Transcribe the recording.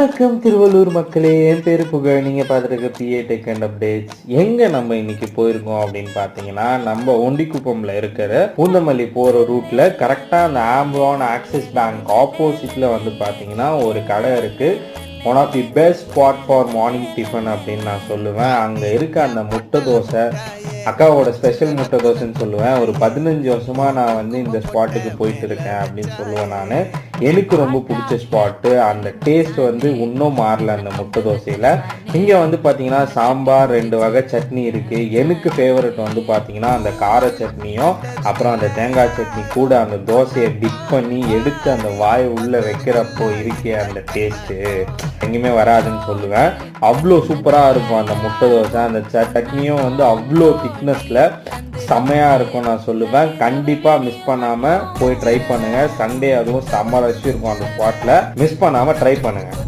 வணக்கம் திருவள்ளூர் மக்களே, என் பேரு புகழ். நீங்க பார்த்துருக்க பிஏ டெக் அண்ட் அப்டேட்ஸ். எங்க நம்ம இன்னைக்கு போயிருக்கோம் அப்படின்னு பார்த்தீங்கன்னா, நம்ம ஒண்டிக்குப்பம்ல இருக்கிற பூந்தமல்லி போற ரூட்ல கரெக்டா அந்த ஆம்புலான் ஆக்சிஸ் பேங்க் ஆப்போசிட்ல வந்து பார்த்தீங்கன்னா ஒரு கடை இருக்கு. One of the best spot for morning tiffin அப்படின்னு நான் சொல்லுவேன். அங்கே இருக்க அந்த முட்டை தோசை, அக்காவோட ஸ்பெஷல் முட்டை தோசைன்னு சொல்லுவேன். ஒரு 15 வருஷமாக நான் வந்து இந்த ஸ்பாட்டுக்கு போயிட்டு இருக்கேன் அப்படின்னு சொல்லுவேன். நான் எனக்கு ரொம்ப பிடிச்ச ஸ்பாட்டு. அந்த டேஸ்ட் வந்து இன்னும் மாறல அந்த முட்டை தோசையில். இங்கே வந்து பார்த்தீங்கன்னா சாம்பார் 2 வகை சட்னி இருக்குது. எனக்கு ஃபேவரட் வந்து பார்த்தீங்கன்னா அந்த கார சட்னியும் அப்புறம் அந்த தேங்காய் சட்னி கூட அந்த தோசையை டிப் பண்ணி எடுத்து அந்த வாயை உள்ளே வைக்கிறப்போ இருக்கே அந்த டேஸ்ட்டு எங்கேயுமே வராதுன்னு சொல்லுவேன். அவ்வளோ சூப்பராக இருக்கும் அந்த முட்டை தோசை. அந்த சட்னியும் வந்து அவ்வளோ திக்னஸில் செம்மையாக இருக்கும் நான் சொல்லுவேன். கண்டிப்பாக மிஸ் பண்ணாமல் போய் ட்ரை பண்ணுங்கள். சண்டே அதுவும் செம்ம ரஷ் இருக்கும் அந்த ஸ்பாட்டில். மிஸ் பண்ணாமல் ட்ரை பண்ணுங்கள்.